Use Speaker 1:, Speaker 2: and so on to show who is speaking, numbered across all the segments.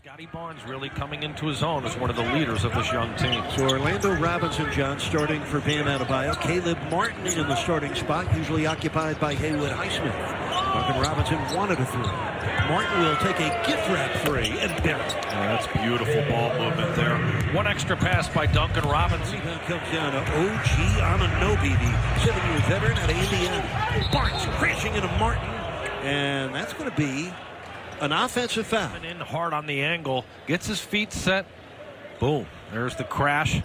Speaker 1: Scotty Barnes really coming into his own as one of the leaders of this young team.
Speaker 2: So Orlando Robinson, John, starting for Bam Adebayo. Caleb Martin in the starting spot, usually occupied by Haywood Highsmith. Duncan Robinson wanted a three. Martin will take a gift wrap three and bury it.
Speaker 1: Oh, that's beautiful ball movement there. One extra pass by Duncan Robinson.
Speaker 2: Rebound comes down to OG Anunoby, the 7-year veteran out of Indiana. Barnes crashing into Martin, and that's going to be an offensive foul.
Speaker 1: In hard on the angle, gets his feet set. Boom. There's the crash.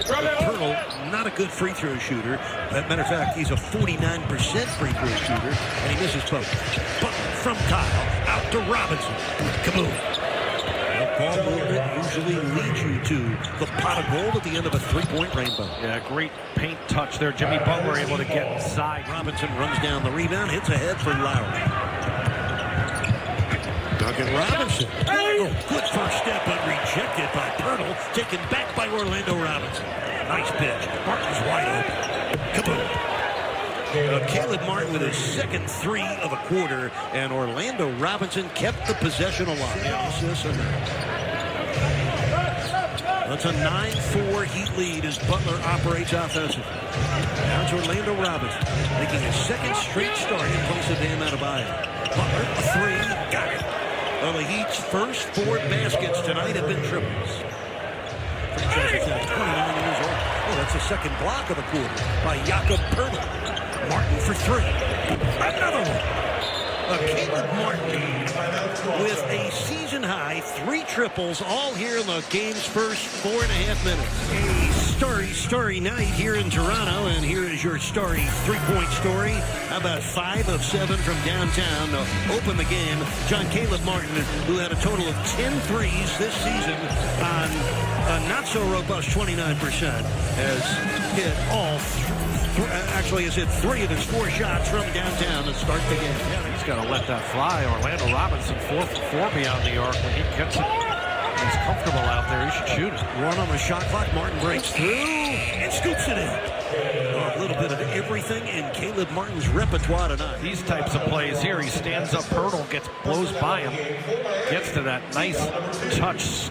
Speaker 2: Herro, not a good free throw shooter. As a matter of fact, he's a 49% free throw shooter, and he misses both. Butler from Kyle, out to Robinson. Kaboom. That ball movement usually leads you to the pot of gold at the end of a three-point rainbow.
Speaker 1: Yeah, great paint touch there. Jimmy Butler able to get inside.
Speaker 2: Robinson runs down the rebound, hits ahead for Lowry. Duncan Robinson. Oh, good first step, but rejected by Pirtle. Taken back by Orlando Robinson. Nice pitch. Martin's wide open. Kaboom. Caleb Martin with his second three of a quarter, and Orlando Robinson kept the possession alive. That's a 9-4 Heat lead as Butler operates offensively. Now it's Orlando Robinson making his second straight start in place of Bam Adebayo. Butler, a three, got it. Well, the Heat's first 4 baskets tonight have been triples. Franchise is now 29 years old. Oh, that's the second block of the quarter by Jakob Pirtle. Martin for three. Another one. Caleb Martin with a season-high 3 triples, all here in the game's first 4.5 minutes. A starry night here in Toronto, and here is your starry three-point story. How about 5 of 7 from downtown to open the game? John Caleb Martin, who had a total of 10 threes this season on a not-so-robust 29%, has hit actually has hit 3 of his 4 shots from downtown to start the game.
Speaker 1: Yeah, he's got to let that fly. Orlando Robinson 4 for 4 beyond the arc. When he gets it, he's comfortable out there. He should shoot it.
Speaker 2: 1 on the shot clock. Martin breaks through and scoops it in. A little bit of everything in Caleb Martin's repertoire tonight.
Speaker 1: These types of plays here, he stands up, Herro blows by him, gets to that nice touch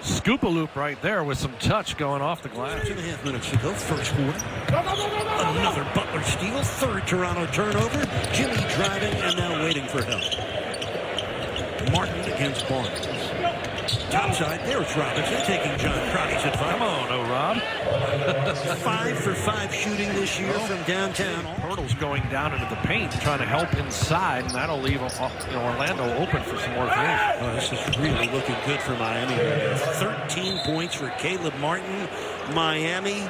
Speaker 1: scoop-a-loop right there with some touch going off the glass.
Speaker 2: 2.5 minutes to go, first quarter. Another Butler steal, third Toronto turnover. Jimmy driving and now waiting for help. Martin against Barnes. Topside, there's Robinson taking John Crotty's advice.
Speaker 1: Come on, Rob.
Speaker 2: 5 for 5 shooting this year from downtown.
Speaker 1: Pirtle's going down into the paint, trying to help inside, and that'll leave Orlando open for some more threes.
Speaker 2: Oh, this is really looking good for Miami. 13 points for Caleb Martin. Miami,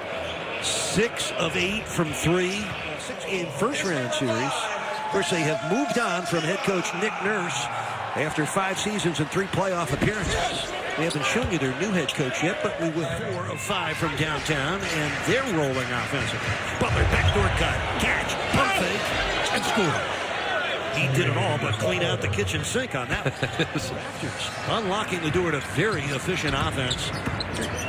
Speaker 2: 6 of 8 from 3. 6-game first-round series. Of course, they have moved on from head coach Nick Nurse after 5 seasons and 3 playoff appearances. We haven't shown you their new head coach yet, but we were 4 of 5 from downtown, and they're rolling offensively. Butler backdoor cut, catch, pump fake, and score. He did it all but clean out the kitchen sink on that one. Raptors unlocking the door to very efficient offense.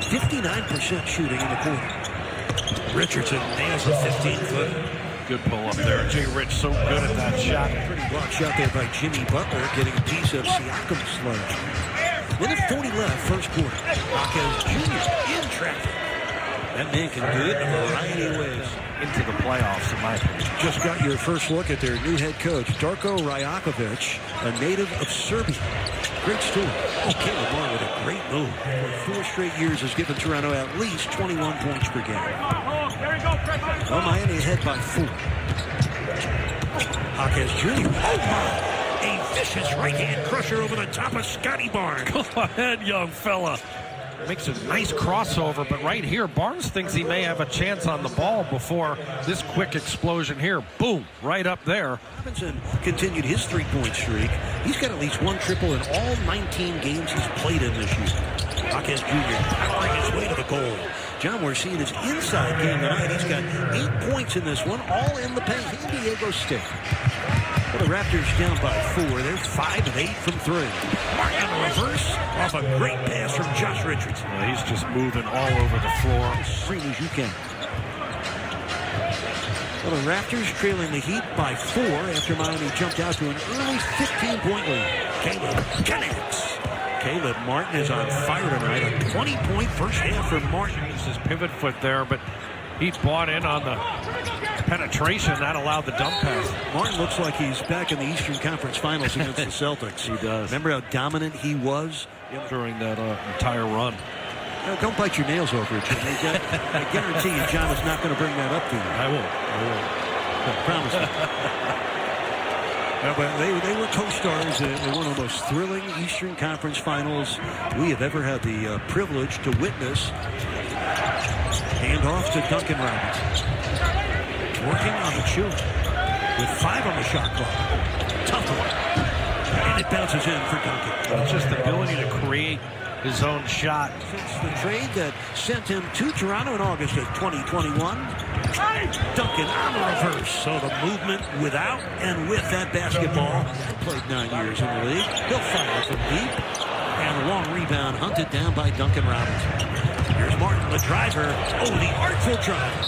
Speaker 2: 59% shooting in the quarter. Richardson nails a 15-footer.
Speaker 1: Good pull up there. Jay Rich so good at that shot.
Speaker 2: Pretty block shot there by Jimmy Butler, getting a piece of Siakam's sludge. 1:40 left, first quarter. Jaquez Jr. in traffic. That man can do it in a variety of ways.
Speaker 1: Into the playoffs, in my opinion.
Speaker 2: Just got your first look at their new head coach, Darko Rajakovic, a native of Serbia. Great story. Oh, Caleb Martin with a great move. For 4 straight years has given Toronto at least 21 points per game. Well, Miami ahead by 4. Jaquez Jr. Oh, my. A vicious right-hand crusher over the top of Scotty Barnes.
Speaker 1: Go ahead, young fella. Makes a nice crossover, but right here, Barnes thinks he may have a chance on the ball before this quick explosion here. Boom, right up there.
Speaker 2: Robinson continued his 3-point streak. He's got at least 1 triple in all 19 games he's played in this year. Jaquez Jr. powering his way to the goal. John, we're seeing his inside game tonight. He's got 8 points in this one, all in the paint. San Diego State. Well, the Raptors down by 4. They're 5 of 8 from 3. Martin reverse off a great pass from Josh Richardson.
Speaker 1: Well, he's just moving all over the floor.
Speaker 2: As free as you can. Well, the Raptors trailing the Heat by 4 after Miami jumped out to an early 15-point lead. Caleb connects. Caleb Martin is on fire tonight. A 20-point first half for Martin.
Speaker 1: Used his pivot foot there, but he bought in on the penetration. That allowed the dump pass.
Speaker 2: Martin looks like he's back in the Eastern Conference Finals against the Celtics.
Speaker 1: He does.
Speaker 2: Remember how dominant he was
Speaker 1: during that entire run.
Speaker 2: No, don't bite your nails over it, Jimmy. I guarantee you John is not going to bring that up to you.
Speaker 1: I won't.
Speaker 2: I promise you. No, but they were co-stars in one of the most thrilling Eastern Conference Finals we have ever had the privilege to witness. Hand off to Duncan Robinson. Working on the shoot with 5 on the shot clock. Tough one. And it bounces in for Duncan.
Speaker 1: Just the ability to create his own shot.
Speaker 2: Since the trade that sent him to Toronto in August of 2021, Duncan on the reverse. So the movement without and with that basketball. Played 9 years in the league. He'll fire from deep. And a long rebound hunted down by Duncan Robinson. Here's Martin, the driver. Oh, the artful drive.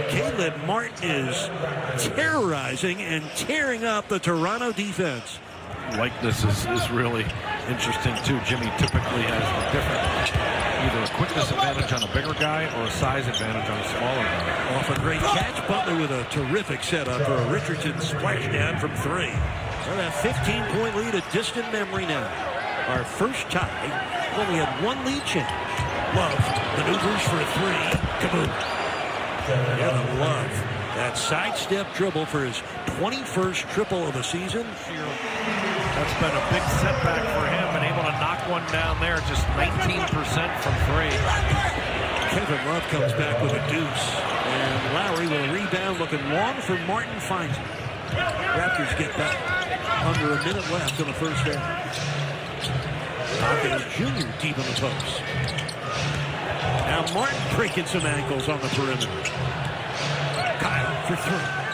Speaker 2: Caleb Martin is terrorizing and tearing up the Toronto defense.
Speaker 1: Likeness is really interesting too. Jimmy typically has a different, either a quickness advantage on a bigger guy or a size advantage on a smaller guy.
Speaker 2: Off a great catch, Butler with a terrific setup for a Richardson splashdown from 3. So that 15-point lead, a distant memory now. Our first tie, only had one lead change. Love maneuvers for a 3. Kaboom. Yeah, Love. That sidestep dribble for his 21st triple of the season.
Speaker 1: That's been a big setback for him, and able to knock one down there, just 19% from 3.
Speaker 2: Kevin Love comes back with a deuce. And Lowry with a rebound, looking long for Martin, finds it. Raptors get back. Under a minute left in the first half. Jaquez Jr. deep in the post. Now Martin breaking some ankles on the perimeter. Kyle for 3.